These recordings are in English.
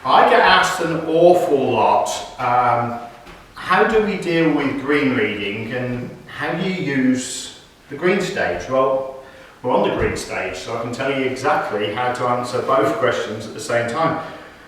I get asked an awful lot, how do we deal with green reading and how do you use the green stage? Well, we're on the green stage, so I can tell you exactly how to answer both questions at the same time.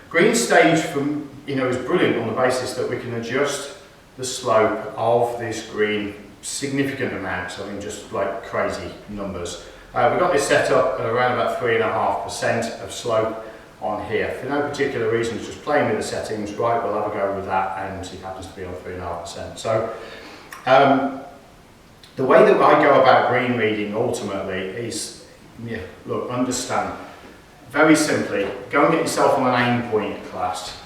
Green stage is brilliant on the basis that we can adjust the slope of this green significant amounts, I mean just like crazy numbers. We've got this set up at around about 3.5% of slope on here. For no particular reason, it's just playing with the settings, right, we'll have a go with that, and it happens to be on 3.5%. So the way that I go about green reading ultimately is, look, understand, very simply, go and get yourself on an aim point class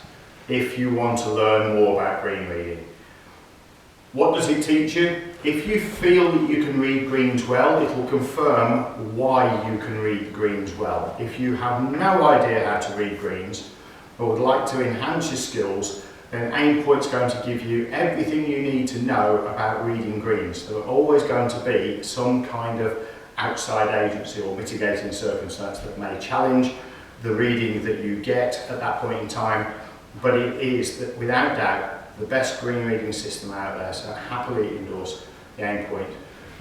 if you want to learn more about green reading. What does it teach you? If you feel that you can read greens well, it will confirm why you can read greens well. If you have no idea how to read greens, or would like to enhance your skills, then aim point's going to give you everything you need to know about reading greens. There are always going to be some kind of outside agency or mitigating circumstance that may challenge the reading that you get at that point in time, but it is, without doubt, the best green reading system out there, so I happily endorse the aim point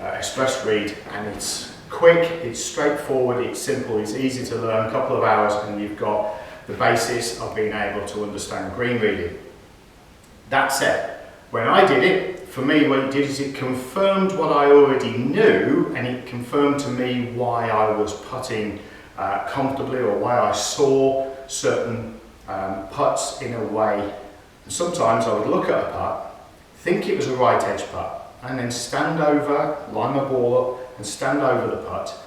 express read, and it's quick, it's straightforward, it's simple, it's easy to learn, a couple of hours and you've got the basis of being able to understand green reading. That said, when I did it, for me what it did is it confirmed what I already knew, and it confirmed to me why I was putting comfortably, or why I saw certain putts in a way. Sometimes I would look at a putt, think it was a right edge putt, and then stand over, line my ball up and stand over the putt,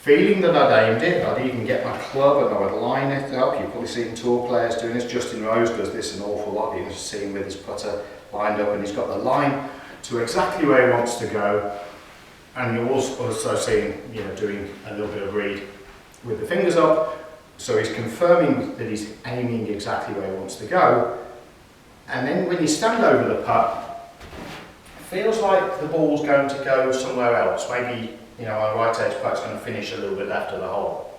feeling that I'd aimed it. I'd even get my club and I would line it up. You've probably seen tour players doing this. Justin Rose does this an awful lot. You can see him with his putter lined up, and he's got the line to exactly where he wants to go. And you're also seeing, doing a little bit of read with the fingers up. So he's confirming that he's aiming exactly where he wants to go. And then when you stand over the putt, it feels like the ball's going to go somewhere else. Maybe, a right edge putt's going to finish a little bit left of the hole.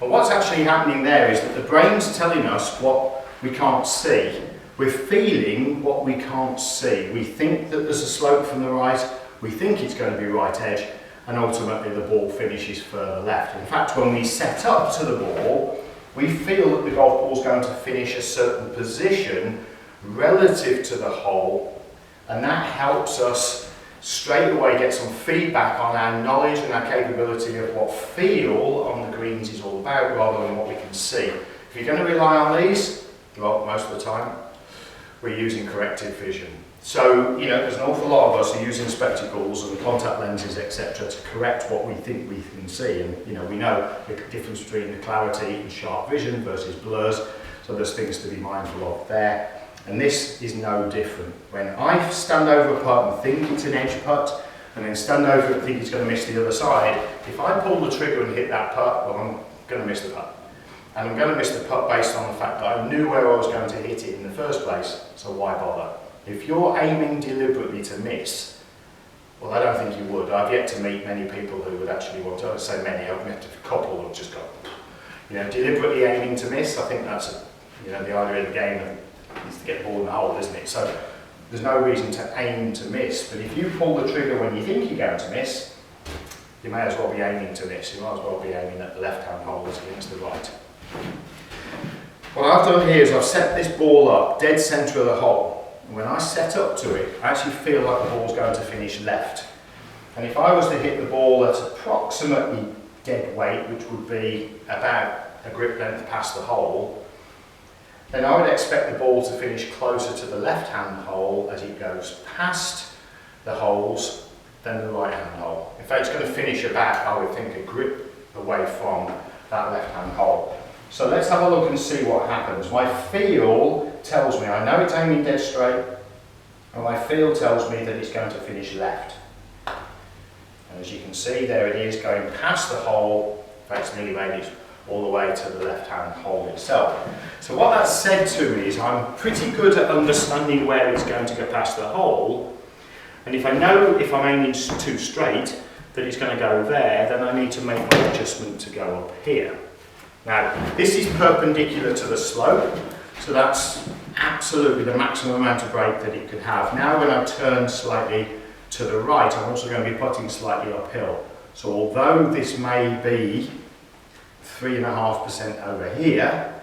But what's actually happening there is that the brain's telling us what we can't see. We're feeling what we can't see. We think that there's a slope from the right, we think it's going to be right edge, and ultimately the ball finishes further left. In fact, when we set up to the ball, we feel that the golf ball's going to finish a certain position relative to the hole, and that helps us straight away get some feedback on our knowledge and our capability of what feel on the greens is all about, rather than what we can see. If you're going to rely on these, well, most of the time we're using corrective vision. So, there's an awful lot of us who are using spectacles and contact lenses, etc., to correct what we think we can see. And, we know the difference between the clarity and sharp vision versus blurs, so there's things to be mindful of there. And this is no different. When I stand over a putt and think it's an edge putt, and then stand over and think it's going to miss the other side, if I pull the trigger and hit that putt, well, I'm going to miss the putt. And I'm going to miss the putt based on the fact that I knew where I was going to hit it in the first place, so why bother? If you're aiming deliberately to miss, well, I don't think you would. I've yet to meet many people who would actually want to. I say many, I've met a couple who've just got, deliberately aiming to miss. I think that's, the idea of the game is to get the ball in the hole, isn't it? So there's no reason to aim to miss. But if you pull the trigger when you think you're going to miss, you may as well be aiming to miss. You might as well be aiming at the left-hand hole as against the right. What I've done here is I've set this ball up dead centre of the hole. And when I set up to it, I actually feel like the ball's going to finish left. And if I was to hit the ball at approximately dead weight, which would be about a grip length past the hole, then I would expect the ball to finish closer to the left-hand hole as it goes past the holes than the right-hand hole. In fact, it's going to finish about, I would think, a grip away from that left-hand hole. So let's have a look and see what happens. My feel tells me, I know it's aiming dead straight, and my feel tells me that it's going to finish left. And as you can see, there it is going past the hole. In fact, it's nearly made it all the way to the left-hand hole itself. So what that said to me is I'm pretty good at understanding where it's going to go past the hole, and if I know if I'm aiming too straight that it's going to go there, then I need to make my adjustment to go up here. Now, this is perpendicular to the slope, so that's absolutely the maximum amount of brake that it could have. Now when I turn slightly to the right, I'm also going to be putting slightly uphill. So although this may be 3.5% over here,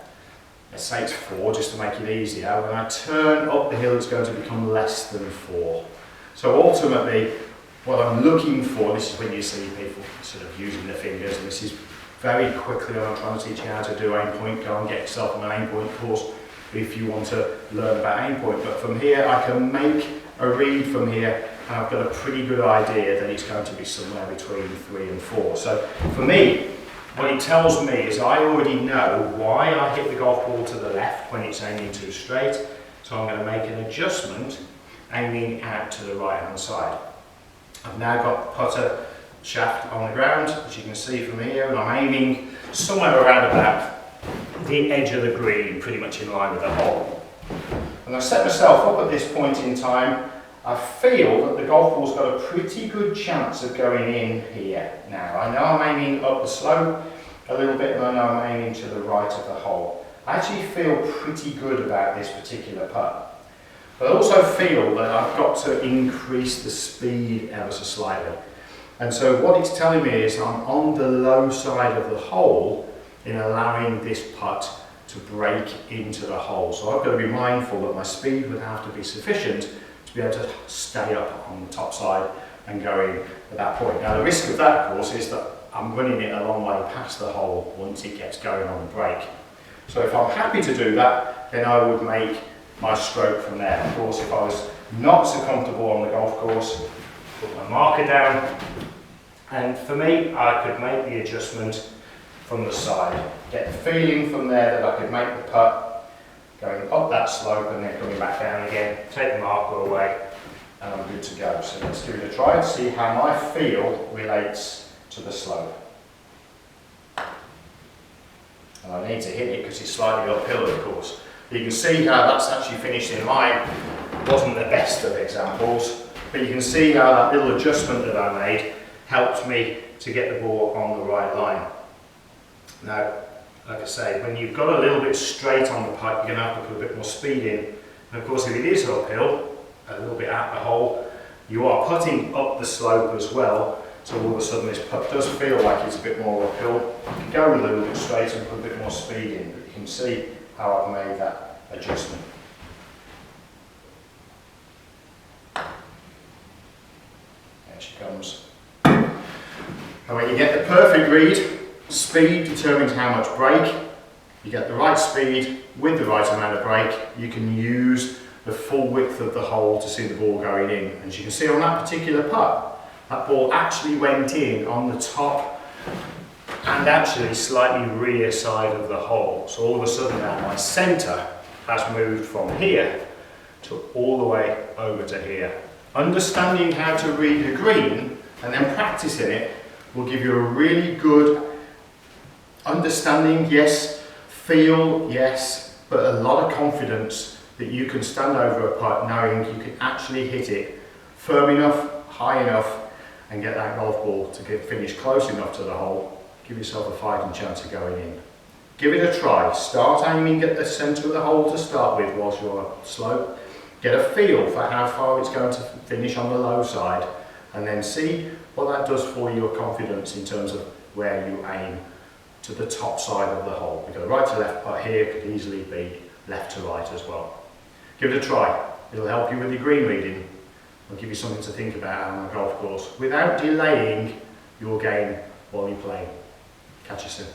let's say it's 4 just to make it easier, when I turn up the hill it's going to become less than 4. So ultimately what I'm looking for, this is when you see people sort of using their fingers, and this is very quickly I'm trying to teach you how to do aim point. Go and get yourself on an aim point course if you want to learn about aim point. But from here I can make a read from here, and I've got a pretty good idea that it's going to be somewhere between 3 and 4. So for me, what it tells me is I already know why I hit the golf ball to the left when it's aiming too straight, so I'm going to make an adjustment aiming out to the right hand side. I've now got putter shaft on the ground, as you can see from here, and I'm aiming somewhere around about the edge of the green, pretty much in line with the hole. And I set myself up at this point in time. I feel that the golf ball's got a pretty good chance of going in here now. I know I'm aiming up the slope a little bit, and I know I'm aiming to the right of the hole. I actually feel pretty good about this particular putt. But I also feel that I've got to increase the speed ever so slightly. And so what it's telling me is I'm on the low side of the hole in allowing this putt to break into the hole. So I've got to be mindful that my speed would have to be sufficient to be able to stay up on the top side and go in at that point. Now the risk of that, of course, is that I'm running it a long way past the hole once it gets going on the break. So if I'm happy to do that, then I would make my stroke from there. Of course, if I was not so comfortable on the golf course, put my marker down, and for me, I could make the adjustment from the side. Get the feeling from there that I could make the putt going up that slope and then coming back down again, take the marker away, and I'm good to go. So let's give it a try and see how my feel relates to the slope. And I need to hit it because it's slightly uphill, of course. You can see how that's actually finished in line. Wasn't the best of examples, but you can see how that little adjustment that I made helped me to get the ball on the right line. Now, like I say, when you've got a little bit straight on the putt, you're going to have to put a bit more speed in. And of course, if it is uphill, a little bit out the hole, you are putting up the slope as well. So all of a sudden this putt does feel like it's a bit more uphill. You can go a little bit straight and put a bit more speed in, but you can see how I've made that adjustment. There she comes. And when you get the perfect read, speed determines how much brake. You get the right speed with the right amount of brake, you can use the full width of the hole to see the ball going in. And as you can see on that particular putt, that ball actually went in on the top and actually slightly rear side of the hole. So all of a sudden now my centre has moved from here to all the way over to here. Understanding how to read the green and then practicing it will give you a really good understanding, yes, feel, yes, but a lot of confidence that you can stand over a putt knowing you can actually hit it firm enough, high enough, and get that golf ball to finish close enough to the hole. Give yourself a fighting chance of going in. Give it a try. Start aiming at the centre of the hole to start with whilst you're on a slope. Get a feel for how far it's going to finish on the low side, and then see what that does for your confidence in terms of where you aim to the top side of the hole. Because a right to left putt here could easily be left to right as well. Give it a try. It'll help you with your green reading. It'll give you something to think about on the golf course without delaying your game while you're playing. Catch you soon.